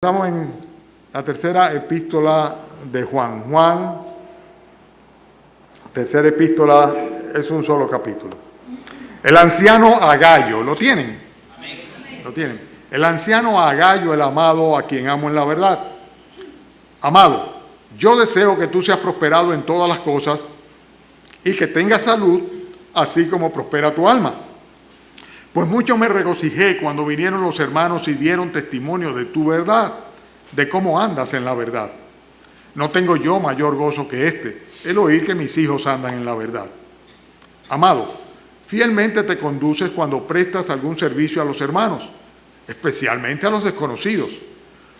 Estamos en la tercera epístola de Juan. Tercera epístola, es un solo capítulo. El anciano Agayo, ¿lo tienen? Amén. Lo tienen. El anciano Agayo, el amado, a quien amo en la verdad. Amado, yo deseo que tú seas prosperado en todas las cosas y que tengas salud, así como prospera tu alma. Pues mucho me regocijé cuando vinieron los hermanos y dieron testimonio de tu verdad, de cómo andas en la verdad. No tengo yo mayor gozo que este, el oír que mis hijos andan en la verdad. Amado, fielmente te conduces cuando prestas algún servicio a los hermanos, especialmente a los desconocidos,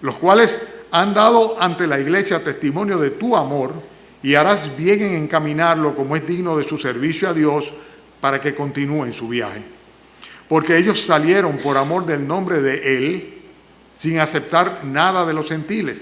los cuales han dado ante la iglesia testimonio de tu amor, y harás bien en encaminarlo como es digno de su servicio a Dios para que continúe en su viaje. Porque ellos salieron por amor del nombre de Él, sin aceptar nada de los gentiles.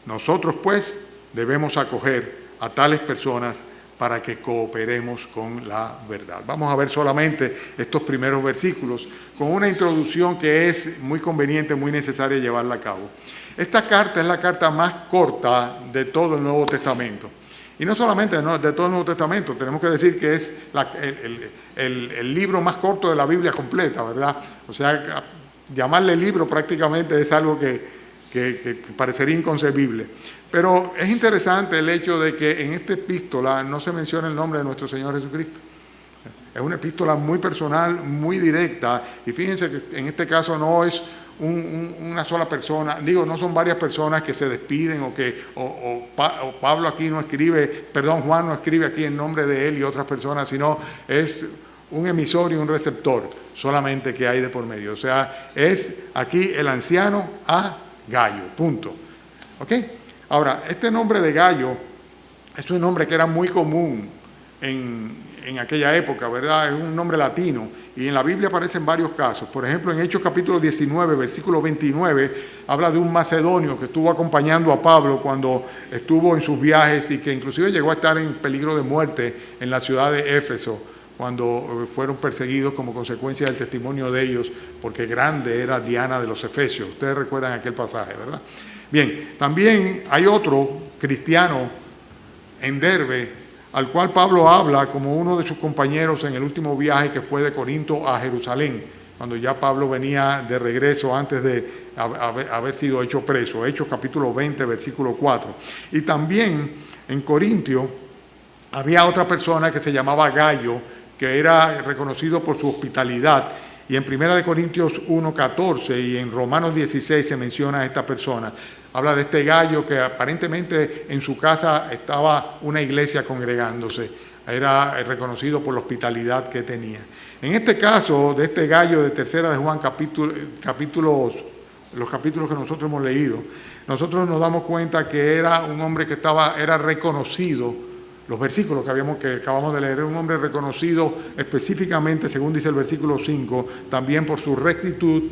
Nosotros, pues, debemos acoger a tales personas para que cooperemos con la verdad. Vamos a ver solamente estos primeros versículos, con una introducción que es muy conveniente, muy necesaria llevarla a cabo. Esta carta es la carta más corta de todo el Nuevo Testamento. Y no solamente de todo el Nuevo Testamento, tenemos que decir que es el libro más corto de la Biblia completa, ¿verdad? O sea, llamarle libro prácticamente es algo que parecería inconcebible. Pero es interesante el hecho de que en esta epístola no se menciona el nombre de nuestro Señor Jesucristo. Es una epístola muy personal, muy directa, y fíjense que en este caso no es una sola persona, no son varias personas que se despiden o Pablo aquí no escribe, Juan no escribe aquí en nombre de él y otras personas, sino es un emisor y un receptor solamente que hay de por medio. O sea, es aquí el anciano Agayo, punto. ¿Ok? Ahora, este nombre de Gayo es un nombre que era muy común en aquella época, ¿verdad? Es un nombre latino y en la Biblia aparecen varios casos. Por ejemplo, en Hechos capítulo 19, versículo 29, habla de un macedonio que estuvo acompañando a Pablo cuando estuvo en sus viajes y que inclusive llegó a estar en peligro de muerte en la ciudad de Éfeso, cuando fueron perseguidos como consecuencia del testimonio de ellos, porque grande era Diana de los Efesios. Ustedes recuerdan aquel pasaje, ¿verdad? Bien, también hay otro cristiano en Derbe, al cual Pablo habla como uno de sus compañeros en el último viaje que fue de Corinto a Jerusalén, cuando ya Pablo venía de regreso antes de haber sido hecho preso. Hechos capítulo 20, versículo 4. Y también en Corintio había otra persona que se llamaba Gayo, que era reconocido por su hospitalidad. Y en 1 Corintios 1:14 y en Romanos 16 se menciona a esta persona. Habla de este Gayo que aparentemente en su casa estaba una iglesia congregándose. Era reconocido por la hospitalidad que tenía. En este caso, de este Gayo de tercera de Juan, los capítulos que nosotros hemos leído, nosotros nos damos cuenta que era un hombre que era reconocido. Los versículos que acabamos de leer, era un hombre reconocido específicamente, según dice el versículo 5, también por su rectitud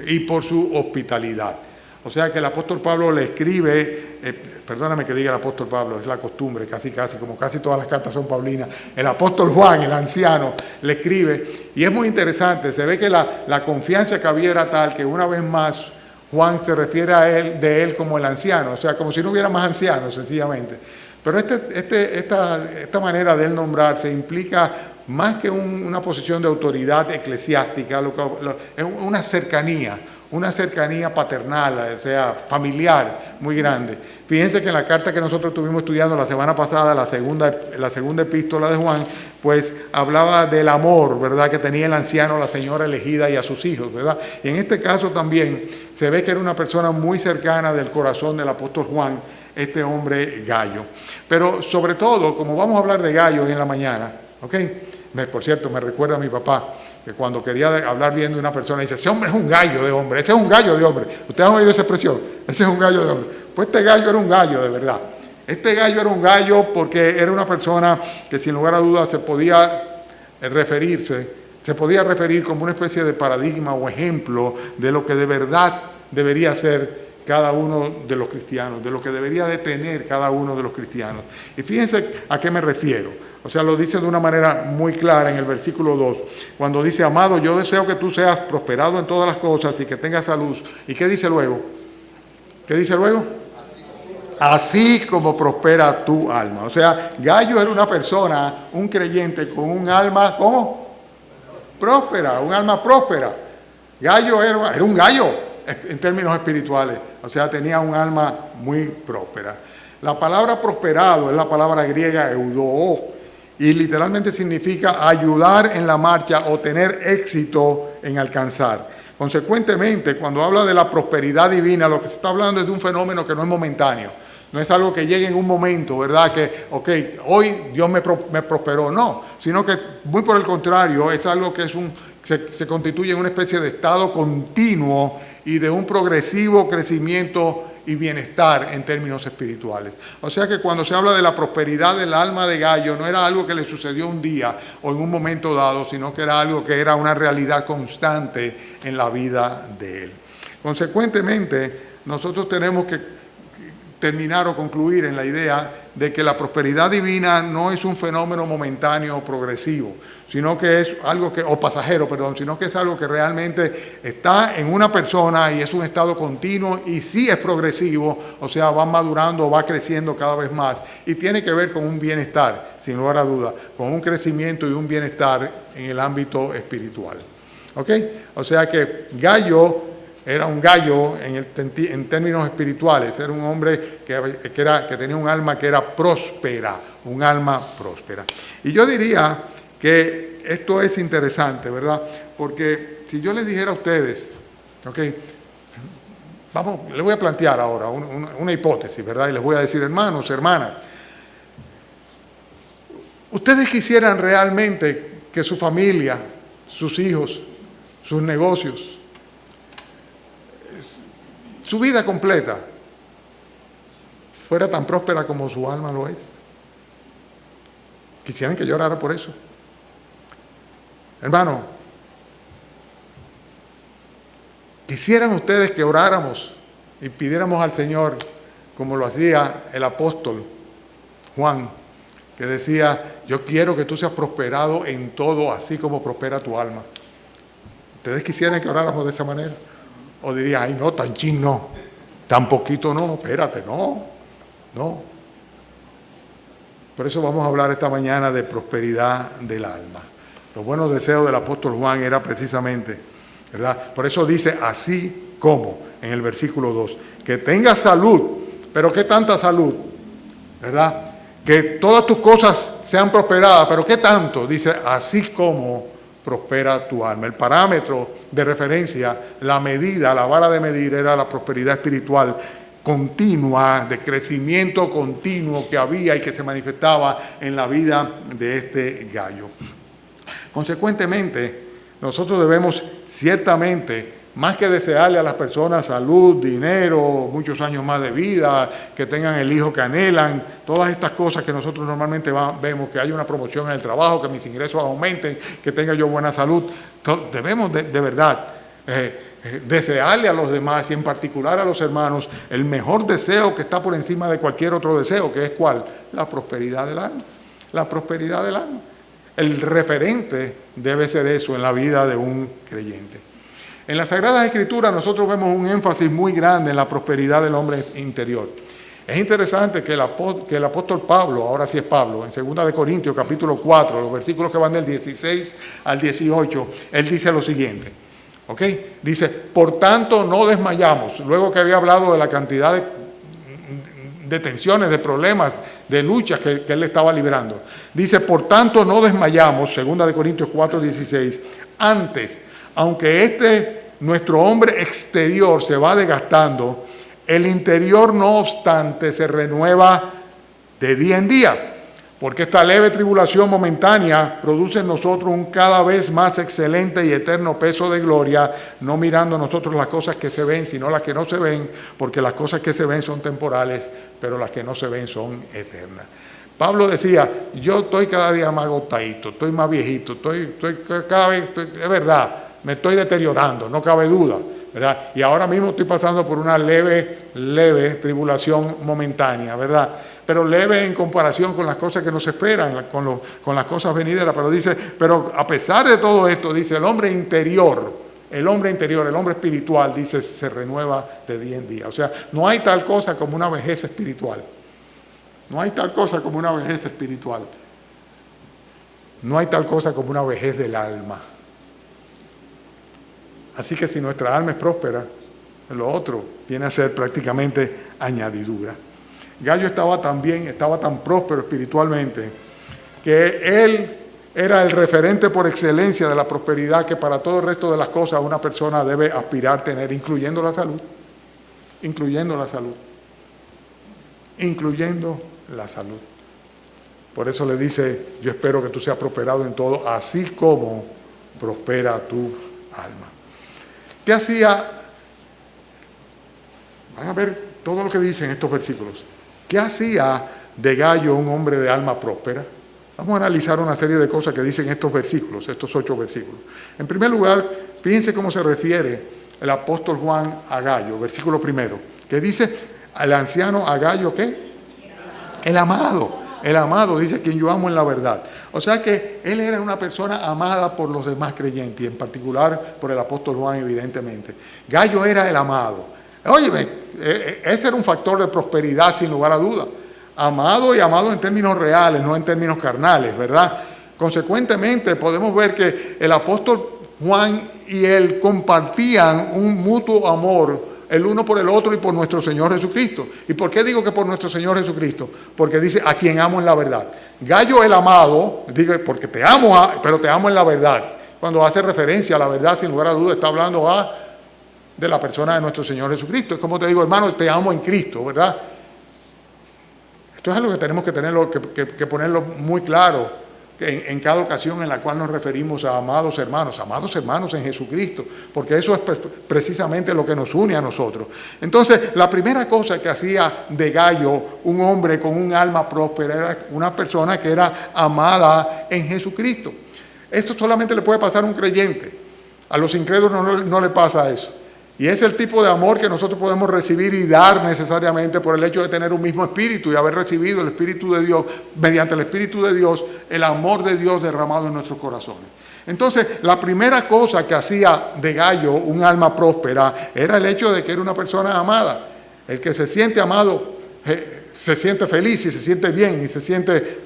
y por su hospitalidad. O sea que el apóstol Pablo le escribe, perdóname que diga el apóstol Pablo, es la costumbre, casi, como casi todas las cartas son paulinas, el apóstol Juan, el anciano, le escribe, y es muy interesante, se ve que la confianza que había era tal que una vez más Juan se refiere de él como el anciano, o sea, como si no hubiera más ancianos, sencillamente. Pero esta manera de él nombrarse implica más que una posición de autoridad eclesiástica, es una cercanía paternal, o sea, familiar, muy grande. Fíjense que en la carta que nosotros estuvimos estudiando la semana pasada, la segunda epístola de Juan, pues hablaba del amor, ¿verdad?, que tenía el anciano a la señora elegida y a sus hijos, ¿verdad? Y en este caso también se ve que era una persona muy cercana del corazón del apóstol Juan, este hombre Gayo. Pero sobre todo, como vamos a hablar de Gayo hoy en la mañana, ¿ok? Por cierto, me recuerda a mi papá, que cuando quería hablar bien de una persona, dice, ese hombre es un gallo de hombre, ese es un gallo de hombre. ¿Ustedes han oído esa expresión? Ese es un gallo de hombre. Pues este gallo era un gallo de verdad. Este gallo era un gallo porque era una persona que sin lugar a dudas se podía referir como una especie de paradigma o ejemplo de lo que de verdad debería ser cada uno de los cristianos, de lo que debería de tener cada uno de los cristianos. Y fíjense a qué me refiero. O sea, lo dice de una manera muy clara en el versículo 2, cuando dice, amado, yo deseo que tú seas prosperado en todas las cosas y que tengas salud. ¿Y qué dice luego? ¿Qué dice luego? Así como prospera tu alma. O sea, Gayo era una persona, un creyente con un alma, ¿cómo? Próspera, un alma próspera. Gallo era un gallo en términos espirituales. O sea, tenía un alma muy próspera. La palabra prosperado es la palabra griega eudoo y literalmente significa ayudar en la marcha o tener éxito en alcanzar. Consecuentemente, cuando habla de la prosperidad divina, lo que se está hablando es de un fenómeno que no es momentáneo. No es algo que llegue en un momento, ¿verdad? Que, hoy Dios me prosperó. No, sino que muy por el contrario, es algo que se constituye en una especie de estado continuo y de un progresivo crecimiento y bienestar en términos espirituales. O sea que cuando se habla de la prosperidad del alma de Gayo, no era algo que le sucedió un día o en un momento dado, sino que era algo que era una realidad constante en la vida de él. Consecuentemente, nosotros tenemos que terminar o concluir en la idea de que la prosperidad divina no es un fenómeno momentáneo o progresivo, sino que es algo o pasajero, sino que es algo que realmente está en una persona y es un estado continuo y sí es progresivo, o sea, va madurando, va creciendo cada vez más y tiene que ver con un bienestar, sin lugar a duda, con un crecimiento y un bienestar en el ámbito espiritual. ¿Ok? O sea que Gayo era un gallo en términos espirituales, era un hombre que tenía un alma que era próspera, un alma próspera. Y yo diría que esto es interesante, ¿verdad? Porque si yo les dijera a ustedes, les voy a plantear ahora una hipótesis, ¿verdad? Y les voy a decir, hermanos, hermanas, ¿ustedes quisieran realmente que su familia, sus hijos, sus negocios, su vida completa fuera tan próspera como su alma lo es? Quisieran que yo orara por eso. Hermano, quisieran ustedes que oráramos y pidiéramos al Señor, como lo hacía el apóstol Juan, que decía, yo quiero que tú seas prosperado en todo, así como prospera tu alma. ¿Ustedes quisieran que oráramos de esa manera? O diría, ay no, tan chin no, tan poquito no, espérate, no. Por eso vamos a hablar esta mañana de prosperidad del alma. Los buenos deseos del apóstol Juan era precisamente, ¿verdad? Por eso dice, así como, en el versículo 2, que tengas salud, pero ¿qué tanta salud? ¿Verdad? Que todas tus cosas sean prosperadas, pero ¿qué tanto? Dice, así como prospera tu alma. El parámetro de referencia, la medida, la vara de medir era la prosperidad espiritual continua, de crecimiento continuo que había y que se manifestaba en la vida de este gallo. Consecuentemente, nosotros debemos ciertamente, más que desearle a las personas salud, dinero, muchos años más de vida, que tengan el hijo que anhelan, todas estas cosas que nosotros normalmente vemos, que haya una promoción en el trabajo, que mis ingresos aumenten, que tenga yo buena salud, debemos de verdad desearle a los demás y en particular a los hermanos el mejor deseo que está por encima de cualquier otro deseo, que es ¿cuál? La prosperidad del alma. La prosperidad del alma. El referente debe ser eso en la vida de un creyente. En las Sagradas Escrituras nosotros vemos un énfasis muy grande en la prosperidad del hombre interior. Es interesante que el apóstol Pablo, ahora sí es Pablo, en 2 de Corintios capítulo 4, los versículos que van del 16 al 18, él dice lo siguiente, ¿ok? Dice, por tanto no desmayamos, luego que había hablado de la cantidad de tensiones, de problemas, de luchas que él estaba librando. Dice, por tanto no desmayamos, 2 de Corintios 4, 16, antes, aunque nuestro hombre exterior se va desgastando, el interior no obstante se renueva de día en día, porque esta leve tribulación momentánea produce en nosotros un cada vez más excelente y eterno peso de gloria, no mirando nosotros las cosas que se ven, sino las que no se ven, porque las cosas que se ven son temporales, pero las que no se ven son eternas. Pablo decía, yo estoy cada día más agotadito, estoy más viejito, es verdad, me estoy deteriorando, no cabe duda, ¿verdad? Y ahora mismo estoy pasando por una leve tribulación momentánea, ¿verdad? Pero leve en comparación con las cosas que nos esperan, con las cosas venideras. Pero dice, pero a pesar de todo esto, dice, el hombre interior el hombre interior, el hombre espiritual, dice, se renueva de día en día. O sea, no hay tal cosa como una vejez espiritual. No hay tal cosa como una vejez espiritual. No hay tal cosa como una vejez del alma. Así que si nuestra alma es próspera, lo otro viene a ser prácticamente añadidura. Gallo estaba tan próspero espiritualmente, que él era el referente por excelencia de la prosperidad que para todo el resto de las cosas una persona debe aspirar a tener, incluyendo la salud. Incluyendo la salud. Incluyendo la salud. Por eso le dice, yo espero que tú seas prosperado en todo, así como prospera tu alma. ¿Qué hacía? Van a ver todo lo que dicen estos versículos. ¿Qué hacía de Gallo un hombre de alma próspera? Vamos a analizar una serie de cosas que dicen estos versículos, estos 8 versículos. En primer lugar, fíjense cómo se refiere el apóstol Juan a Gallo, versículo 1, que dice, al anciano a Gallo, ¿qué? El amado, dice, quien yo amo en la verdad. O sea que él era una persona amada por los demás creyentes, y en particular por el apóstol Juan, evidentemente. Gallo era el amado. Óyeme, ese era un factor de prosperidad, sin lugar a duda. Amado y amado en términos reales, no en términos carnales, ¿verdad? Consecuentemente, podemos ver que el apóstol Juan y él compartían un mutuo amor, el uno por el otro y por nuestro Señor Jesucristo. ¿Y por qué digo que por nuestro Señor Jesucristo? Porque dice, a quien amo en la verdad. Gallo el amado, digo, porque te amo, pero te amo en la verdad. Cuando hace referencia a la verdad, sin lugar a duda, está hablando de la persona de nuestro Señor Jesucristo. Es como te digo, hermano, te amo en Cristo, ¿verdad? Esto es algo que tenemos que tenerlo, que ponerlo muy claro en cada ocasión en la cual nos referimos a amados hermanos en Jesucristo, porque eso es precisamente lo que nos une a nosotros. Entonces, la primera cosa que hacía de Gallo un hombre con un alma próspera era una persona que era amada en Jesucristo. Esto solamente le puede pasar a un creyente. A los incrédulos no le pasa eso. Y es el tipo de amor que nosotros podemos recibir y dar necesariamente por el hecho de tener un mismo espíritu y haber recibido el Espíritu de Dios, mediante el Espíritu de Dios, el amor de Dios derramado en nuestros corazones. Entonces, la primera cosa que hacía de Gallo un alma próspera era el hecho de que era una persona amada. El que se siente amado se siente feliz y se siente bien y se siente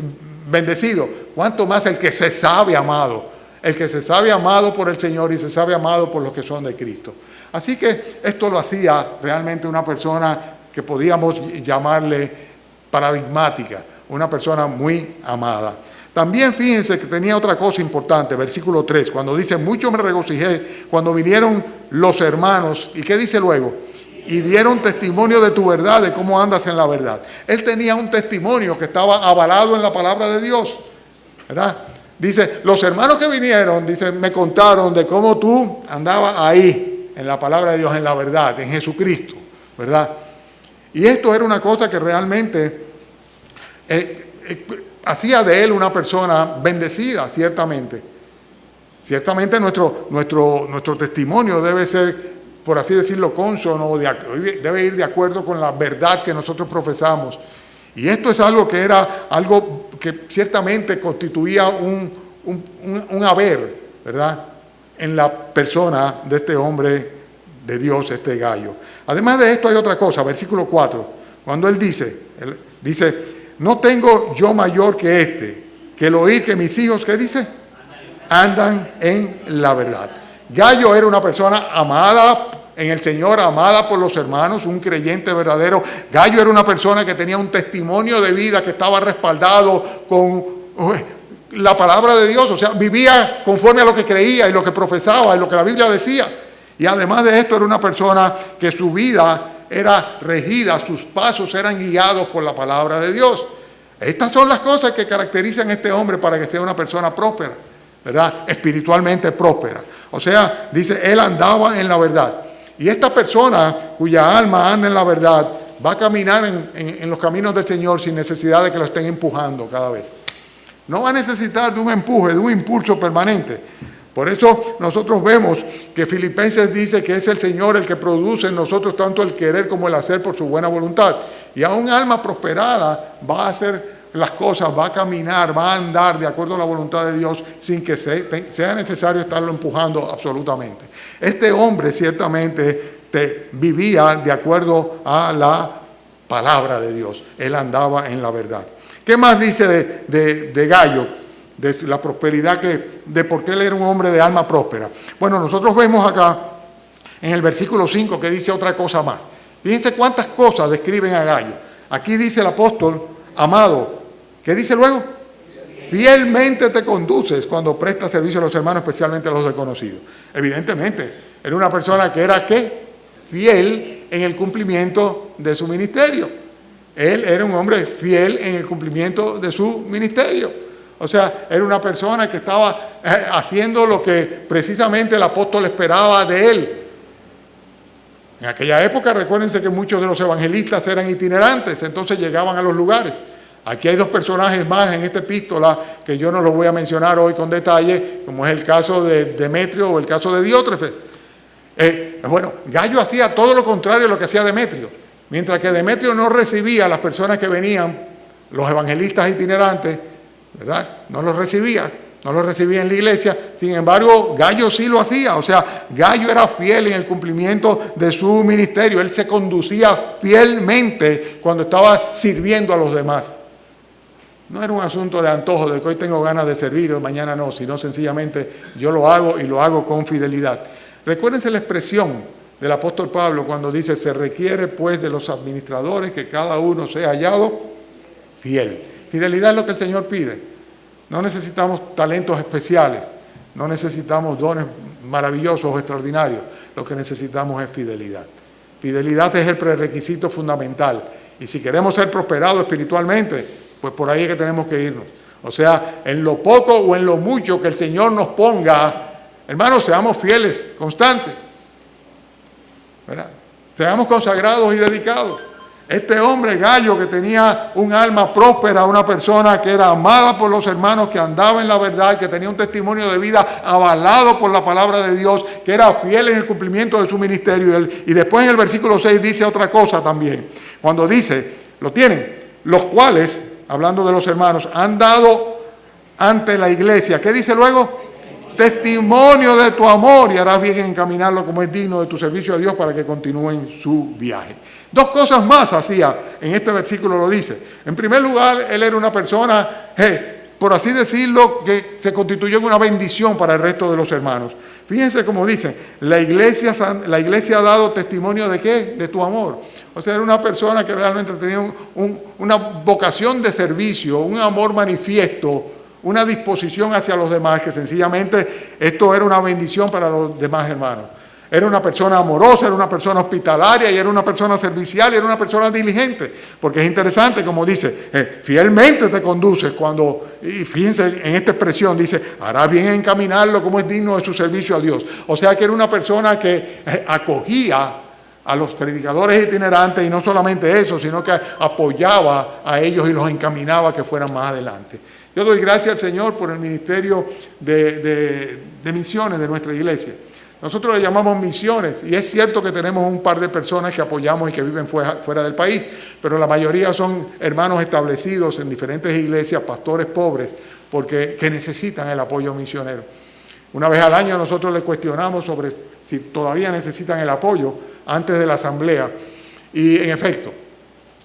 bendecido. ¿Cuánto más el que se sabe amado? El que se sabe amado por el Señor y se sabe amado por los que son de Cristo. Así que esto lo hacía realmente una persona que podíamos llamarle paradigmática, una persona muy amada. También fíjense que tenía otra cosa importante, versículo 3, cuando dice, mucho me regocijé cuando vinieron los hermanos, ¿y qué dice luego? Y dieron testimonio de tu verdad, de cómo andas en la verdad. Él tenía un testimonio que estaba avalado en la palabra de Dios, ¿verdad? Dice, los hermanos que vinieron, dice, me contaron de cómo tú andabas ahí, en la palabra de Dios, en la verdad, en Jesucristo, ¿verdad? Y esto era una cosa que realmente hacía de él una persona bendecida, ciertamente. Ciertamente nuestro testimonio debe ser, por así decirlo, cónsono, debe ir de acuerdo con la verdad que nosotros profesamos. Y esto es algo que ciertamente constituía un haber, ¿verdad?, en la persona de este hombre de Dios, este Gallo. Además de esto hay otra cosa, versículo 4, cuando él dice, no tengo yo mayor que este, que el oír que mis hijos, ¿qué dice? Andan en la verdad. Gallo era una persona amada en el Señor, amada por los hermanos, un creyente verdadero. Gallo era una persona que tenía un testimonio de vida que estaba respaldado con la palabra de Dios, o sea, vivía conforme a lo que creía y lo que profesaba y lo que la Biblia decía. Y además de esto era una persona que su vida era regida, sus pasos eran guiados por la palabra de Dios. Estas son las cosas que caracterizan a este hombre para que sea una persona próspera, ¿verdad? Espiritualmente próspera. O sea, dice, él andaba en la verdad. Y esta persona cuya alma anda en la verdad va a caminar en los caminos del Señor sin necesidad de que lo estén empujando cada vez. No va a necesitar de un empuje, de un impulso permanente. Por eso nosotros vemos que Filipenses dice que es el Señor el que produce en nosotros tanto el querer como el hacer por su buena voluntad. Y a un alma prosperada va a ser las cosas, va a caminar, va a andar de acuerdo a la voluntad de Dios sin que sea necesario estarlo empujando absolutamente. Este hombre ciertamente vivía de acuerdo a la palabra de Dios. Él andaba en la verdad. ¿Qué más dice de Gallo? De la prosperidad, de por qué él era un hombre de alma próspera. Bueno, nosotros vemos acá en el versículo 5 que dice otra cosa más. Fíjense cuántas cosas describen a Gallo. Aquí dice el apóstol, amado, ¿qué dice luego? Fielmente te conduces cuando prestas servicio a los hermanos, especialmente a los desconocidos. Evidentemente, era una persona que era, ¿qué? Fiel en el cumplimiento de su ministerio. Él era un hombre fiel en el cumplimiento de su ministerio. O sea, era una persona que estaba haciendo lo que precisamente el apóstol esperaba de él. En aquella época, recuérdense que muchos de los evangelistas eran itinerantes, entonces llegaban a los lugares. Aquí hay dos personajes más en esta epístola que yo no los voy a mencionar hoy con detalle, como es el caso de Demetrio o el caso de Diótrefes. Bueno, Gallo hacía todo lo contrario de lo que hacía Demetrio. Mientras que Demetrio no recibía a las personas que venían, los evangelistas itinerantes, ¿verdad? No los recibía en la iglesia. Sin embargo, Gallo sí lo hacía. O sea, Gallo era fiel en el cumplimiento de su ministerio. Él se conducía fielmente cuando estaba sirviendo a los demás. No era un asunto de antojo, de que hoy tengo ganas de servir o mañana no, sino sencillamente yo lo hago y lo hago con fidelidad. Recuérdense la expresión del apóstol Pablo cuando dice, se requiere pues de los administradores que cada uno sea hallado fiel. Fidelidad es lo que el Señor pide. No necesitamos talentos especiales, no necesitamos dones maravillosos o extraordinarios. Lo que necesitamos es fidelidad. Fidelidad es el prerequisito fundamental. Y si queremos ser prosperados espiritualmente, pues por ahí es que tenemos que irnos. O sea, en lo poco o en lo mucho que el Señor nos ponga, hermanos, seamos fieles, constantes, ¿verdad? Seamos consagrados y dedicados. Este hombre Gallo, que tenía un alma próspera, una persona que era amada por los hermanos, que andaba en la verdad, que tenía un testimonio de vida avalado por la palabra de Dios, que era fiel en el cumplimiento de su ministerio. Y después en el versículo 6 dice otra cosa también. Cuando dice, lo tienen, los cuales, hablando de los hermanos, han dado ante la iglesia. ¿Qué dice luego? Testimonio de tu amor, y harás bien en encaminarlo como es digno de tu servicio a Dios para que continúen su viaje. Dos cosas más hacía, en este versículo lo dice. En primer lugar, él era una persona, por así decirlo, que se constituyó en una bendición para el resto de los hermanos. Fíjense cómo dice, la iglesia ha dado testimonio de ¿qué? De tu amor. O sea, era una persona que realmente tenía una vocación de servicio, un amor manifiesto, una disposición hacia los demás, que sencillamente esto era una bendición para los demás hermanos. Era una persona amorosa, era una persona hospitalaria, y era una persona servicial, y era una persona diligente. Porque es interesante, como dice, fielmente te conduces cuando, y fíjense en esta expresión, dice, hará bien encaminarlo como es digno de su servicio a Dios. O sea que era una persona que acogía a los predicadores itinerantes, y no solamente eso, sino que apoyaba a ellos y los encaminaba que fueran más adelante. Yo doy gracias al Señor por el ministerio de misiones de nuestra iglesia. Nosotros le llamamos misiones, y es cierto que tenemos un par de personas que apoyamos y que viven fuera del país, pero la mayoría son hermanos establecidos en diferentes iglesias, pastores pobres, que necesitan el apoyo misionero. Una vez al año nosotros les cuestionamos sobre si todavía necesitan el apoyo antes de la asamblea, y en efecto,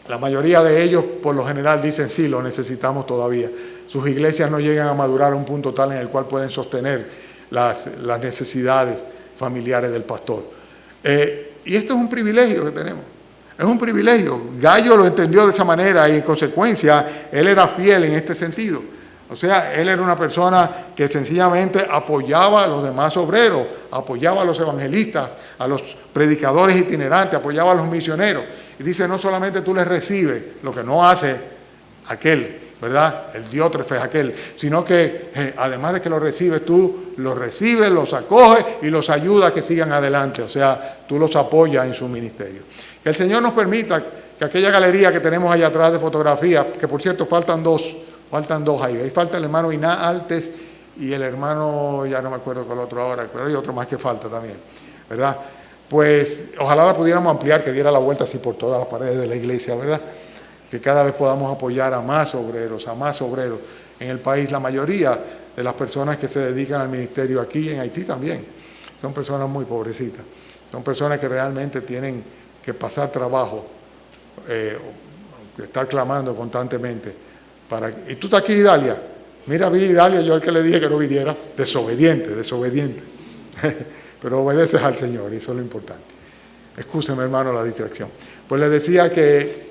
la mayoría de ellos por lo general dicen sí, lo necesitamos todavía. Sus iglesias no llegan a madurar a un punto tal en el cual pueden sostener las necesidades familiares del pastor. Y esto es un privilegio que tenemos. Es un privilegio. Gallo lo entendió de esa manera y en consecuencia él era fiel en este sentido. O sea, él era una persona que sencillamente apoyaba a los demás obreros, apoyaba a los evangelistas, a los predicadores itinerantes, apoyaba a los misioneros. Y dice, no solamente tú les recibes, lo que no hace aquel, ¿verdad? El Diótrefes aquel, sino que además de que los recibes, tú los recibes, los acoges y los ayudas a que sigan adelante. O sea, tú los apoyas en su ministerio. Que el Señor nos permita que aquella galería que tenemos allá atrás de fotografía, que por cierto faltan dos ahí. Ahí falta el hermano Iná Altes y el hermano, ya no me acuerdo cuál otro ahora, pero hay otro más que falta también, ¿verdad? Pues ojalá la pudiéramos ampliar, que diera la vuelta así por todas las paredes de la iglesia, ¿verdad? que cada vez podamos apoyar a más obreros en el país. La mayoría de las personas que se dedican al ministerio aquí, en Haití también, son personas muy pobrecitas. Son personas que realmente tienen que pasar trabajo, estar clamando constantemente. Y tú estás aquí, Dalia. Mira, vi Dalia, yo el que le dije que no viniera, desobediente. Pero obedeces al Señor, y eso es lo importante. Excúseme, hermano, la distracción. Pues le decía que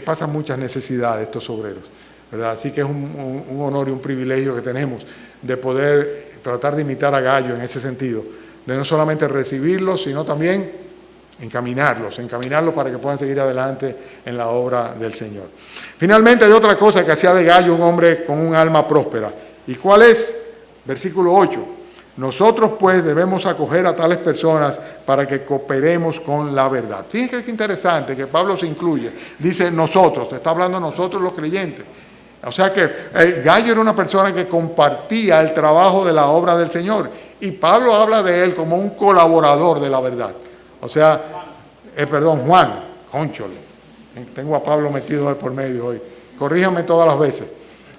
pasan muchas necesidades estos obreros, ¿verdad? Así que es un honor y un privilegio que tenemos de poder tratar de imitar a Gallo en ese sentido, de no solamente recibirlos, sino también encaminarlos para que puedan seguir adelante en la obra del Señor. Finalmente hay otra cosa que hacía de Gallo un hombre con un alma próspera. ¿Y cuál es? Versículo 8. Nosotros pues debemos acoger a tales personas para que cooperemos con la verdad. Fíjense qué interesante que Pablo se incluye. Dice nosotros, está hablando nosotros los creyentes. O sea que Gallo era una persona que compartía el trabajo de la obra del Señor. Y Pablo habla de él como un colaborador de la verdad. O sea, Juan, cónchole. Tengo a Pablo metido por medio hoy. Corríjame todas las veces,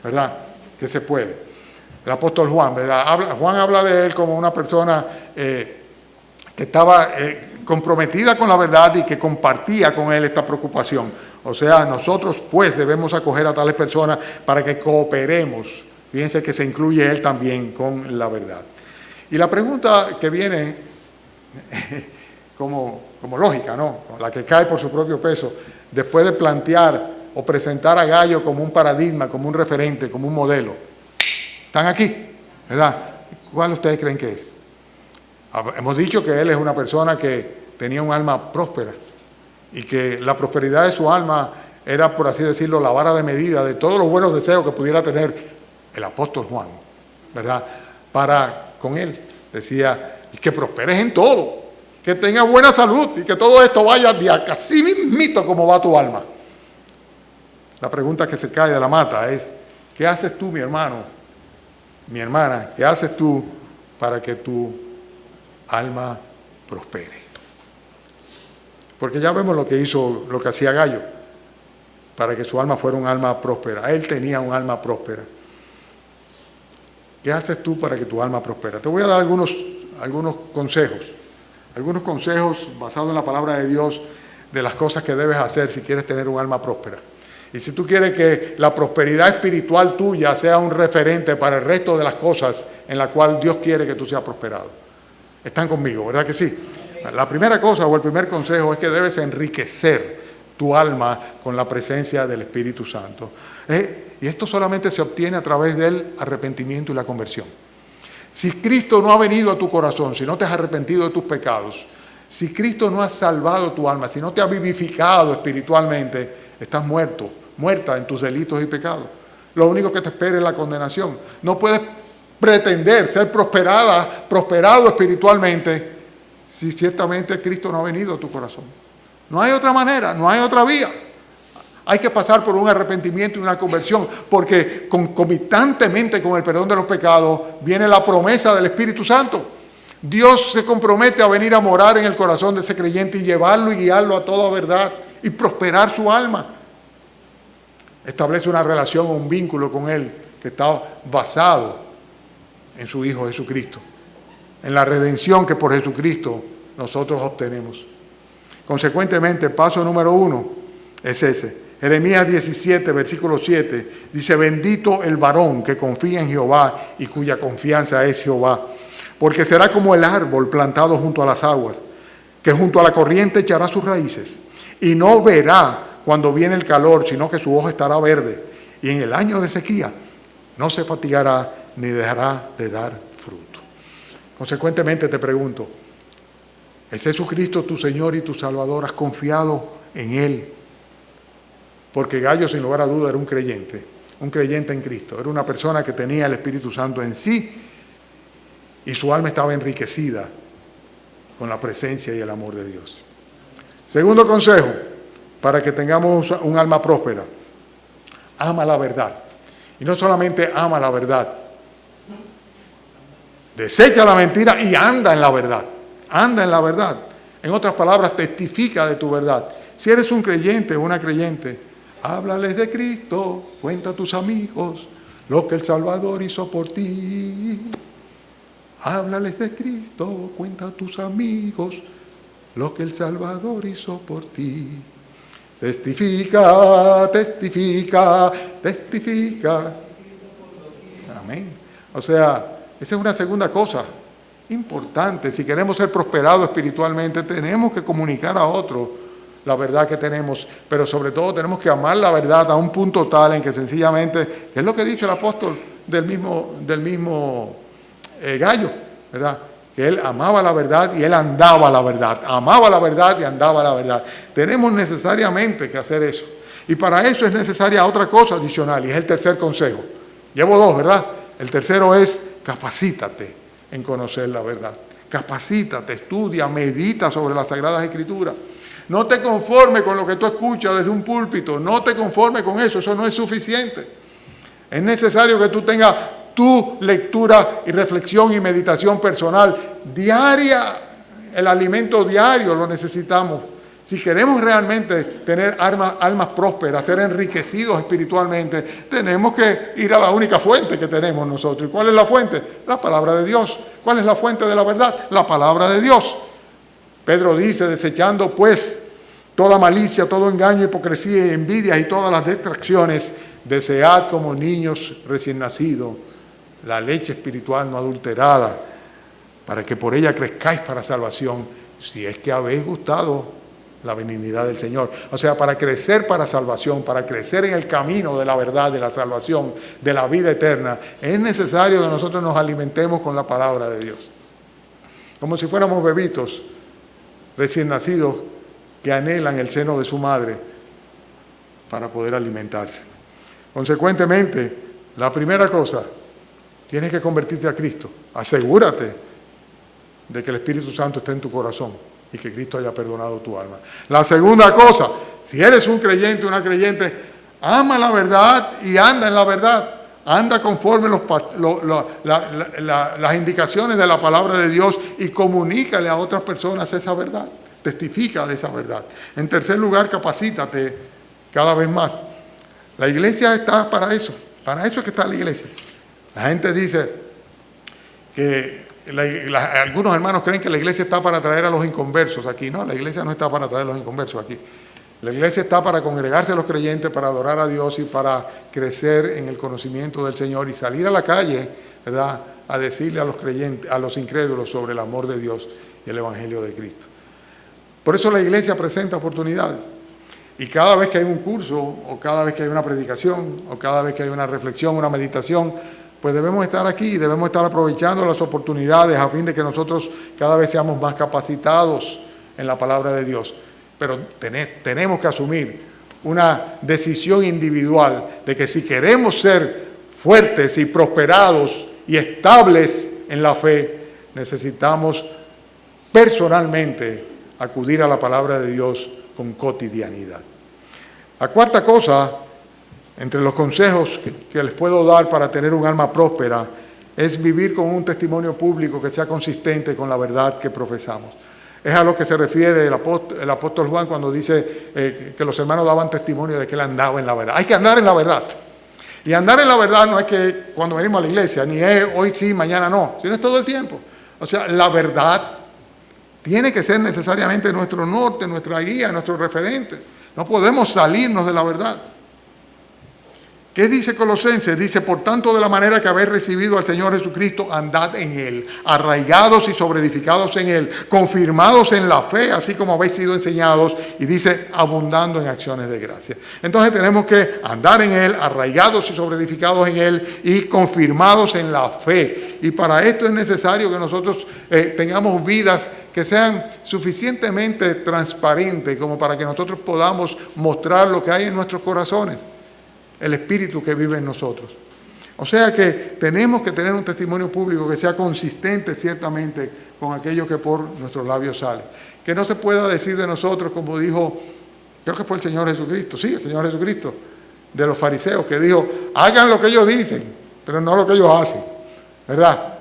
¿verdad? Que se puede. El apóstol Juan, ¿verdad? Juan habla de él como una persona que estaba comprometida con la verdad y que compartía con él esta preocupación. O sea, nosotros pues debemos acoger a tales personas para que cooperemos. Fíjense que se incluye él también con la verdad. Y la pregunta que viene como lógica, ¿no? La que cae por su propio peso, después de plantear o presentar a Gallo como un paradigma, como un referente, como un modelo. Están aquí, ¿verdad? ¿Cuál ustedes creen que es? Hemos dicho que él es una persona que tenía un alma próspera y que la prosperidad de su alma era, por así decirlo, la vara de medida de todos los buenos deseos que pudiera tener el apóstol Juan, ¿verdad? Con él decía, que prosperes en todo, que tengas buena salud y que todo esto vaya de así mismito como va tu alma. La pregunta que se cae de la mata es, ¿qué haces tú, mi hermano? Mi hermana, ¿qué haces tú para que tu alma prospere? Porque ya vemos lo que hacía Gallo, para que su alma fuera un alma próspera. Él tenía un alma próspera. ¿Qué haces tú para que tu alma prospere? Te voy a dar algunos consejos basados en la palabra de Dios de las cosas que debes hacer si quieres tener un alma próspera. Y si tú quieres que la prosperidad espiritual tuya sea un referente para el resto de las cosas en la cual Dios quiere que tú seas prosperado. Están conmigo, ¿verdad que sí? La primera cosa o el primer consejo es que debes enriquecer tu alma con la presencia del Espíritu Santo. Y esto solamente se obtiene a través del arrepentimiento y la conversión. Si Cristo no ha venido a tu corazón, si no te has arrepentido de tus pecados, si Cristo no ha salvado tu alma, si no te ha vivificado espiritualmente, estás muerta en tus delitos y pecados. Lo único que te espera es la condenación. No puedes pretender ser prosperado espiritualmente si ciertamente Cristo no ha venido a tu corazón. No hay otra manera, no hay otra vía. Hay que pasar por un arrepentimiento y una conversión, porque concomitantemente con el perdón de los pecados viene la promesa del Espíritu Santo. Dios se compromete a venir a morar en el corazón de ese creyente y llevarlo y guiarlo a toda verdad y prosperar su alma. Establece una relación o un vínculo con Él que está basado en su Hijo Jesucristo, en la redención que por Jesucristo nosotros obtenemos. Consecuentemente, paso número 1 es ese. Jeremías 17, versículo 7, dice, bendito el varón que confía en Jehová y cuya confianza es Jehová, porque será como el árbol plantado junto a las aguas, que junto a la corriente echará sus raíces, y no verá cuando viene el calor, sino que su hoja estará verde, y en el año de sequía no se fatigará ni dejará de dar fruto. Consecuentemente te pregunto, ¿es Jesucristo tu Señor y tu Salvador? ¿Has confiado en Él? Porque Gallo, sin lugar a duda, era un creyente en Cristo. Era una persona que tenía el Espíritu Santo en sí y su alma estaba enriquecida con la presencia y el amor de Dios. Segundo consejo, para que tengamos un alma próspera, ama la verdad. Y no solamente ama la verdad, desecha la mentira y anda en la verdad. Anda en la verdad. En otras palabras, testifica de tu verdad. Si eres un creyente o una creyente, Háblales de Cristo, cuenta a tus amigos lo que el Salvador hizo por ti. Háblales de Cristo, cuenta a tus amigos lo que el Salvador hizo por ti. Testifica, testifica, testifica. Amén. O sea, esa es una segunda cosa importante. Si queremos ser prosperados espiritualmente, tenemos que comunicar a otros la verdad que tenemos, pero sobre todo tenemos que amar la verdad a un punto tal en que sencillamente, que es lo que dice el apóstol del mismo Gallo, ¿verdad? Que él amaba la verdad y él andaba la verdad. Amaba la verdad y andaba la verdad. Tenemos necesariamente que hacer eso. Y para eso es necesaria otra cosa adicional, y es el tercer consejo. Llevo dos, ¿verdad? El tercero es capacítate en conocer la verdad. Capacítate, estudia, medita sobre las Sagradas Escrituras. No te conformes con lo que tú escuchas desde un púlpito. No te conformes con eso. Eso no es suficiente. Es necesario que tú tengas tu lectura y reflexión y meditación personal diaria. El alimento diario lo necesitamos. Si queremos realmente tener almas prósperas, ser enriquecidos espiritualmente, tenemos que ir a la única fuente que tenemos nosotros. ¿Y cuál es la fuente? La palabra de Dios. ¿Cuál es la fuente de la verdad? La palabra de Dios. Pedro dice, desechando pues toda malicia, todo engaño, hipocresía y envidia y todas las distracciones, desead como niños recién nacidos la leche espiritual no adulterada, para que por ella crezcáis para salvación, si es que habéis gustado la benignidad del Señor. O sea, para crecer para salvación, para crecer en el camino de la verdad, de la salvación, de la vida eterna, es necesario que nosotros nos alimentemos con la palabra de Dios. Como si fuéramos bebitos recién nacidos que anhelan el seno de su madre para poder alimentarse. Consecuentemente, la primera cosa, tienes que convertirte a Cristo. Asegúrate de que el Espíritu Santo esté en tu corazón y que Cristo haya perdonado tu alma. La segunda cosa, si eres un creyente, una creyente, ama la verdad y anda en la verdad. Anda conforme las indicaciones de la palabra de Dios y comunícale a otras personas esa verdad. Testifica de esa verdad. En tercer lugar, capacítate cada vez más. La iglesia está para eso. Para eso es que está la iglesia. La gente dice que algunos hermanos creen que la iglesia está para traer a los inconversos aquí. No, la iglesia no está para traer a los inconversos aquí. La iglesia está para congregarse a los creyentes, para adorar a Dios y para crecer en el conocimiento del Señor y salir a la calle, ¿verdad?, a decirle a los creyentes, a los incrédulos sobre el amor de Dios y el Evangelio de Cristo. Por eso la iglesia presenta oportunidades. Y cada vez que hay un curso, o cada vez que hay una predicación, o cada vez que hay una reflexión, una meditación, pues debemos estar aquí y debemos estar aprovechando las oportunidades a fin de que nosotros cada vez seamos más capacitados en la palabra de Dios. Pero tenemos que asumir una decisión individual de que si queremos ser fuertes y prosperados y estables en la fe, necesitamos personalmente acudir a la palabra de Dios con cotidianidad. La cuarta cosa, entre los consejos que les puedo dar para tener un alma próspera, es vivir con un testimonio público que sea consistente con la verdad que profesamos. Es a lo que se refiere el apóstol Juan cuando dice que los hermanos daban testimonio de que él andaba en la verdad. Hay que andar en la verdad. Y andar en la verdad no es que cuando venimos a la iglesia, ni es hoy sí, mañana no, sino es todo el tiempo. O sea, la verdad tiene que ser necesariamente nuestro norte, nuestra guía, nuestro referente. No podemos salirnos de la verdad. ¿Qué dice Colosenses? Dice, por tanto, de la manera que habéis recibido al Señor Jesucristo, andad en Él, arraigados y sobreedificados en Él, confirmados en la fe, así como habéis sido enseñados, y dice, abundando en acciones de gracia. Entonces tenemos que andar en Él, arraigados y sobreedificados en Él, y confirmados en la fe. Y para esto es necesario que nosotros tengamos vidas que sean suficientemente transparentes como para que nosotros podamos mostrar lo que hay en nuestros corazones. El Espíritu que vive en nosotros. O sea que tenemos que tener un testimonio público que sea consistente ciertamente con aquello que por nuestros labios sale. Que no se pueda decir de nosotros como dijo, creo que fue el Señor Jesucristo, sí, el Señor Jesucristo, de los fariseos, que dijo, hagan lo que ellos dicen, pero no lo que ellos hacen, ¿verdad?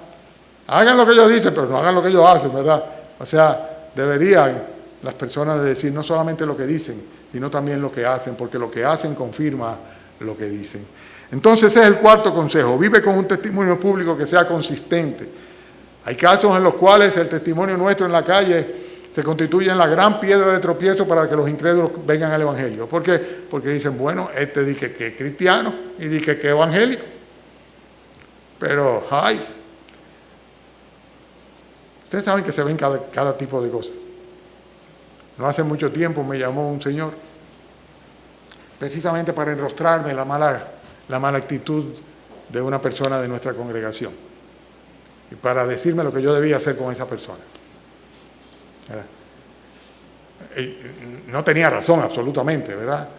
Hagan lo que ellos dicen, pero no hagan lo que ellos hacen, ¿verdad? O sea, deberían las personas decir no solamente lo que dicen, sino también lo que hacen, porque lo que hacen confirma lo que dicen. Entonces ese es el cuarto consejo: vive con un testimonio público que sea consistente. Hay casos en los cuales el testimonio nuestro en la calle se constituye en la gran piedra de tropiezo para que los incrédulos vengan al Evangelio. ¿Por qué? Porque dicen, bueno, este dice que es cristiano y dice que es evangélico. Pero, ay, ustedes saben que se ven cada tipo de cosas. No hace mucho tiempo me llamó un señor, precisamente para enrostrarme la mala actitud de una persona de nuestra congregación y para decirme lo que yo debía hacer con esa persona. No tenía razón absolutamente, ¿verdad?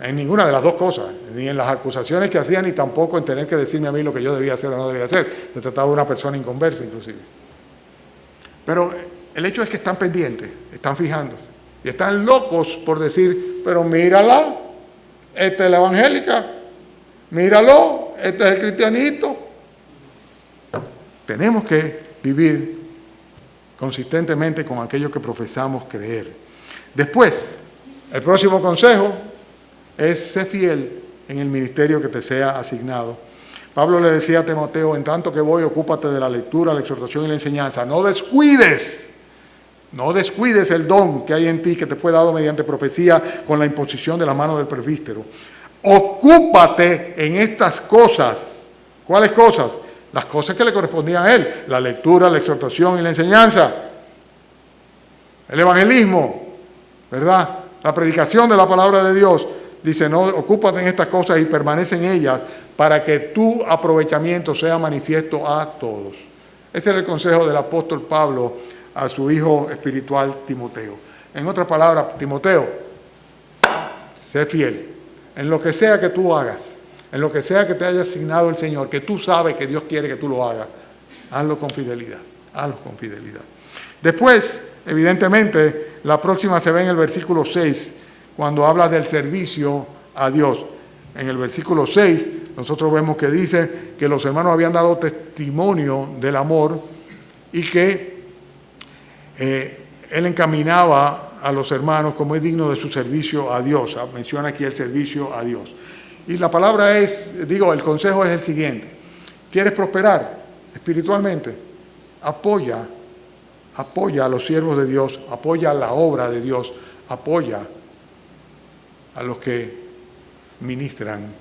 En ninguna de las dos cosas, ni en las acusaciones que hacía, ni tampoco en tener que decirme a mí lo que yo debía hacer o no debía hacer. Se trataba de una persona inconversa, inclusive. Pero el hecho es que están pendientes, están fijándose, y están locos por decir, pero mírala, esta es la evangélica, míralo, este es el cristianito. Tenemos que vivir consistentemente con aquello que profesamos creer. Después, el próximo consejo es ser fiel en el ministerio que te sea asignado. Pablo le decía a Timoteo, en tanto que voy, ocúpate de la lectura, la exhortación y la enseñanza. No descuides el don que hay en ti, que te fue dado mediante profecía con la imposición de la mano del presbítero. Ocúpate en estas cosas. ¿Cuáles cosas? Las cosas que le correspondían a él: la lectura, la exhortación y la enseñanza, el evangelismo, ¿verdad? La predicación de la palabra de Dios. Dice, no, ocúpate en estas cosas y permanece en ellas para que tu aprovechamiento sea manifiesto a todos. Ese era el consejo del apóstol Pablo a su hijo espiritual Timoteo. En otras palabras, Timoteo, sé fiel en lo que sea que tú hagas, en lo que sea que te haya asignado el Señor, que tú sabes que Dios quiere que tú lo hagas. Hazlo con fidelidad, hazlo con fidelidad. Después, evidentemente, la próxima se ve en el versículo 6, cuando habla del servicio a Dios. En el versículo 6, nosotros vemos que dice que los hermanos habían dado testimonio del amor y que él encaminaba a los hermanos como es digno de su servicio a Dios. Menciona aquí el servicio a Dios. Y la palabra el consejo es el siguiente: ¿quieres prosperar espiritualmente? Apoya a los siervos de Dios, apoya la obra de Dios, apoya a los que ministran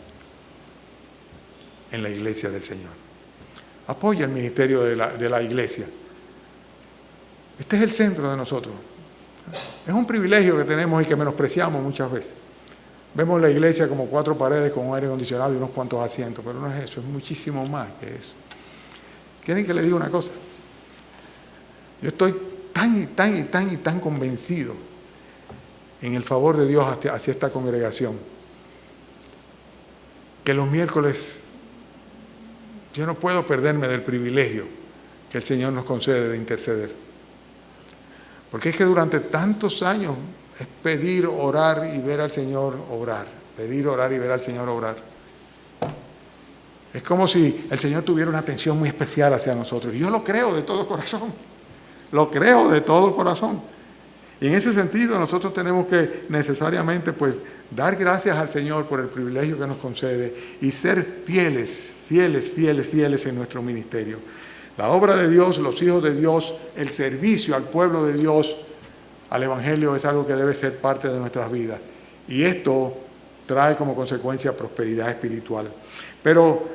en la iglesia del Señor. Apoya el ministerio de la iglesia. Este es el centro de nosotros. Es un privilegio que tenemos y que menospreciamos muchas veces. Vemos la iglesia como 4 paredes con un aire acondicionado y unos cuantos asientos, pero no es eso, es muchísimo más que eso. ¿Quieren que les diga una cosa? Yo estoy tan convencido en el favor de Dios hacia esta congregación, que los miércoles yo no puedo perderme del privilegio que el Señor nos concede de interceder. Porque es que durante tantos años es pedir, orar y ver al Señor obrar. Pedir, orar y ver al Señor obrar. Es como si el Señor tuviera una atención muy especial hacia nosotros. Y yo lo creo de todo corazón. Lo creo de todo corazón. Y en ese sentido nosotros tenemos que necesariamente dar gracias al Señor por el privilegio que nos concede y ser fieles en nuestro ministerio. La obra de Dios, los hijos de Dios, el servicio al pueblo de Dios, al Evangelio, es algo que debe ser parte de nuestras vidas. Y esto trae como consecuencia prosperidad espiritual. Pero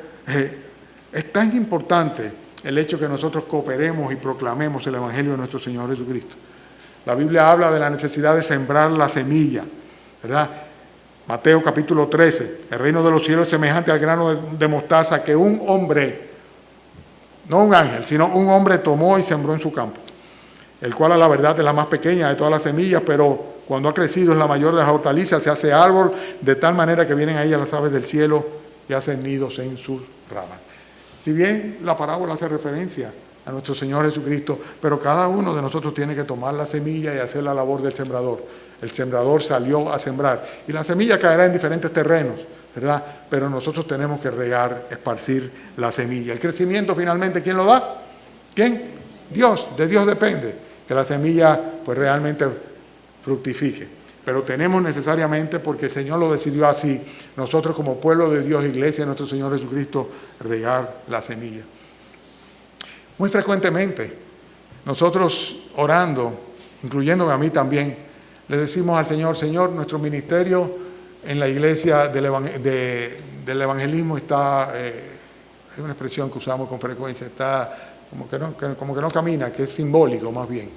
es tan importante el hecho que nosotros cooperemos y proclamemos el Evangelio de nuestro Señor Jesucristo. La Biblia habla de la necesidad de sembrar la semilla, ¿verdad? Mateo capítulo 13, el reino de los cielos es semejante al grano de mostaza que un hombre, no un ángel, sino un hombre tomó y sembró en su campo, el cual a la verdad es la más pequeña de todas las semillas, pero cuando ha crecido es la mayor de las hortalizas, se hace árbol de tal manera que vienen a ella las aves del cielo y hacen nidos en sus ramas. Si bien la parábola hace referencia a nuestro Señor Jesucristo, pero cada uno de nosotros tiene que tomar la semilla y hacer la labor del sembrador. El sembrador salió a sembrar y la semilla caerá en diferentes terrenos, ¿verdad? Pero nosotros tenemos que regar, esparcir la semilla. El crecimiento finalmente, ¿quién lo da? ¿Quién? Dios. De Dios depende que la semilla realmente fructifique. pero tenemos necesariamente, porque el Señor lo decidió así, nosotros como pueblo de Dios, iglesia de nuestro Señor Jesucristo, regar la semilla. Muy frecuentemente, nosotros orando, incluyéndome a mí también, le decimos al Señor, Señor, nuestro ministerio en la iglesia del evangelismo está, es una expresión que usamos con frecuencia, está como que no camina, que es simbólico más bien.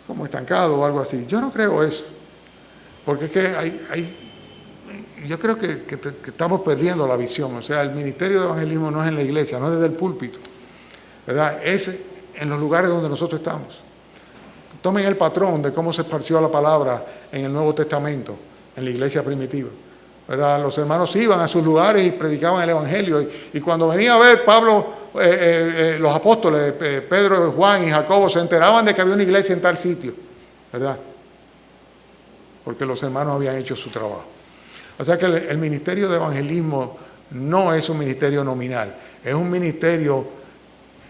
Como estancado o algo así. Yo no creo eso, porque es que yo creo que estamos perdiendo la visión. O sea, el ministerio de evangelismo no es en la iglesia, no es desde el púlpito, ¿verdad? Es en los lugares donde nosotros estamos. Tomen el patrón de cómo se esparció la palabra en el Nuevo Testamento, en la iglesia primitiva, ¿verdad? Los hermanos iban a sus lugares y predicaban el evangelio, y cuando venía a ver Pablo, los apóstoles, Pedro, Juan y Jacobo, se enteraban de que había una iglesia en tal sitio, ¿verdad? Porque los hermanos habían hecho su trabajo. O sea que el ministerio de evangelismo no es un ministerio nominal, es un ministerio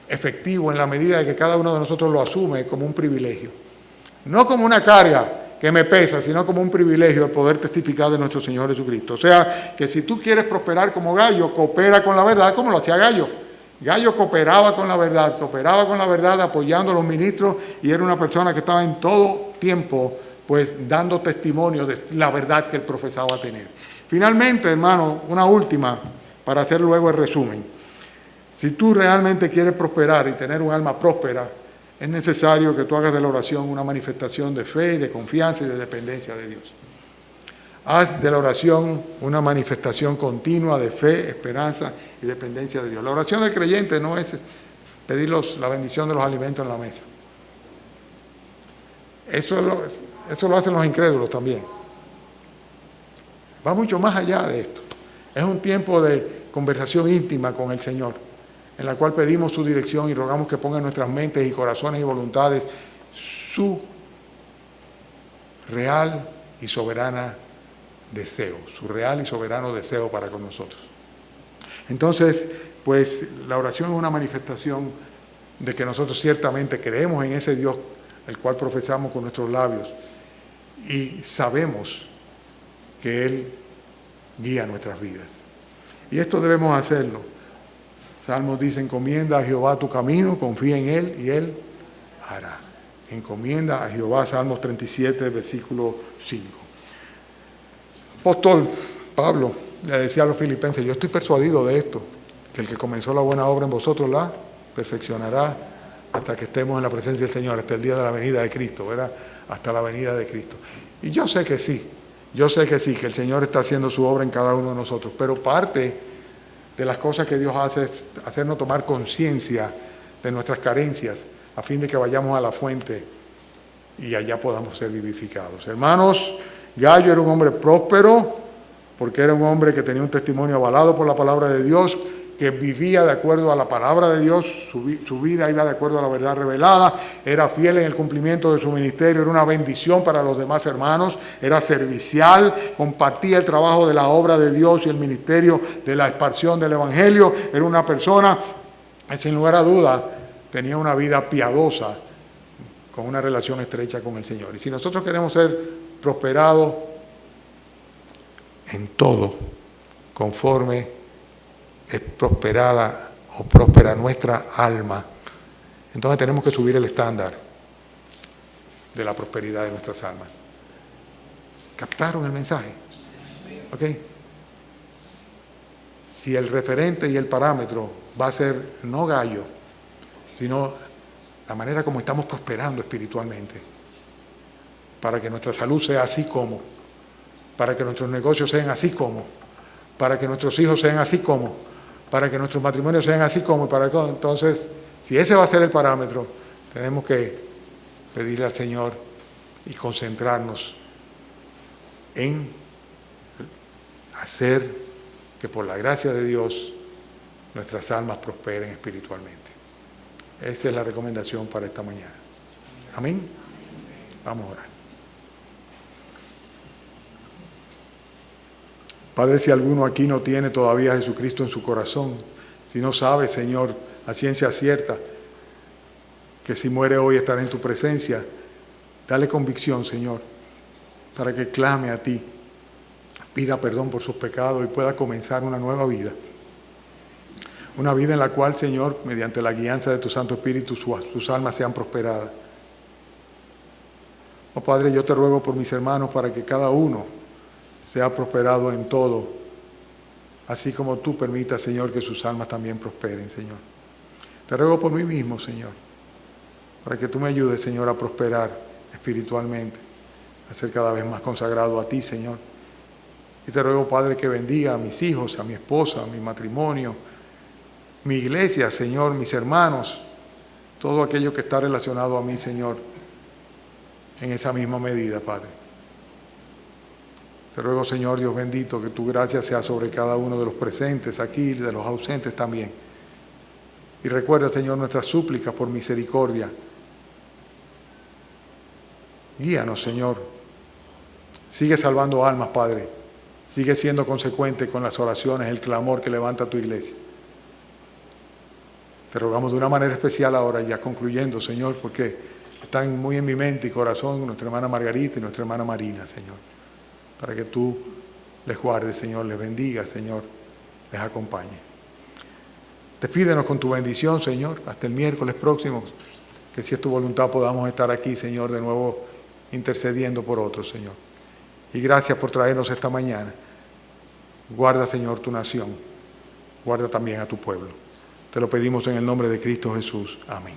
efectivo en la medida de que cada uno de nosotros lo asume como un privilegio. No como una carga que me pesa, sino como un privilegio el poder testificar de nuestro Señor Jesucristo. O sea, que si tú quieres prosperar como Gallo, coopera con la verdad como lo hacía Gallo. Gallo cooperaba con la verdad apoyando a los ministros, y era una persona que estaba en todo tiempo pues dando testimonio de la verdad que él profesaba tener. Finalmente, hermano, una última, para hacer luego el resumen. Si tú realmente quieres prosperar y tener un alma próspera, es necesario que tú hagas de la oración una manifestación de fe, de confianza y de dependencia de Dios. Haz de la oración una manifestación continua de fe, esperanza y dependencia de Dios. La oración del creyente no es pedir la bendición de los alimentos en la mesa. Eso lo hacen los incrédulos también. Va mucho más allá de esto. Es un tiempo de conversación íntima con el Señor, en la cual pedimos su dirección y rogamos que ponga en nuestras mentes y corazones y voluntades su real y soberana deseo, su real y soberano deseo para con nosotros. Entonces, pues la oración es una manifestación de que nosotros ciertamente creemos en ese Dios, el cual profesamos con nuestros labios, y sabemos que Él guía nuestras vidas. Y esto debemos hacerlo. Salmos dice, encomienda a Jehová tu camino, confía en Él y Él hará. Encomienda a Jehová, Salmos 37, versículo 5. Apóstol Pablo le decía a los filipenses, yo estoy persuadido de esto, que el que comenzó la buena obra en vosotros la perfeccionará hasta que estemos en la presencia del Señor, hasta el día de la venida de Cristo, ¿verdad? Hasta la venida de Cristo. Y yo sé que sí, que el Señor está haciendo su obra en cada uno de nosotros, pero parte de las cosas que Dios hace es hacernos tomar conciencia de nuestras carencias, a fin de que vayamos a la fuente y allá podamos ser vivificados. Hermanos, Gallo era un hombre próspero, porque era un hombre que tenía un testimonio avalado por la palabra de Dios, que vivía de acuerdo a la palabra de Dios, su vida iba de acuerdo a la verdad revelada, era fiel en el cumplimiento de su ministerio, era una bendición para los demás hermanos, era servicial, compartía el trabajo de la obra de Dios y el ministerio de la expansión del Evangelio, era una persona que sin lugar a duda tenía una vida piadosa, con una relación estrecha con el Señor. Y si nosotros queremos ser prosperados en todo, conforme es prosperada o próspera nuestra alma, entonces tenemos que subir el estándar de la prosperidad de nuestras almas. ¿Captaron el mensaje? ¿Ok? Si el referente y el parámetro va a ser no Gallo, sino la manera como estamos prosperando espiritualmente, para que nuestra salud sea así como, para que nuestros negocios sean así como, para que nuestros hijos sean así como, para que nuestros matrimonios sean así como, entonces, si ese va a ser el parámetro, tenemos que pedirle al Señor y concentrarnos en hacer que por la gracia de Dios nuestras almas prosperen espiritualmente. Esa es la recomendación para esta mañana. Amén. Vamos a orar. Padre, si alguno aquí no tiene todavía a Jesucristo en su corazón, si no sabe, Señor, a ciencia cierta, que si muere hoy estará en tu presencia, Dale convicción, Señor, para que clame a ti, pida perdón por sus pecados y pueda comenzar una nueva vida. Una vida en la cual, Señor, mediante la guianza de tu Santo Espíritu, sus almas sean prosperadas. Oh Padre, yo te ruego por mis hermanos para que cada uno sea prosperado en todo, así como tú permitas, Señor, que sus almas también prosperen, Señor. Te ruego por mí mismo, Señor, para que tú me ayudes, Señor, a prosperar espiritualmente, a ser cada vez más consagrado a ti, Señor. Y te ruego, Padre, que bendiga a mis hijos, a mi esposa, a mi matrimonio, mi iglesia, Señor, mis hermanos, todo aquello que está relacionado a mí, Señor, en esa misma medida, Padre. Te ruego, Señor Dios bendito, que tu gracia sea sobre cada uno de los presentes aquí y de los ausentes también. Y recuerda, Señor, nuestras súplicas por misericordia. Guíanos, Señor. Sigue salvando almas, Padre. Sigue siendo consecuente con las oraciones, el clamor que levanta tu iglesia. Te rogamos de una manera especial ahora, ya concluyendo, Señor, porque están muy en mi mente y corazón nuestra hermana Margarita y nuestra hermana Marina, Señor, para que tú les guardes, Señor, les bendigas, Señor, les acompañe. Despídenos con tu bendición, Señor, hasta el miércoles próximo, que si es tu voluntad podamos estar aquí, Señor, de nuevo intercediendo por otros, Señor. Y gracias por traernos esta mañana. Guarda, Señor, tu nación. Guarda también a tu pueblo. Te lo pedimos en el nombre de Cristo Jesús. Amén.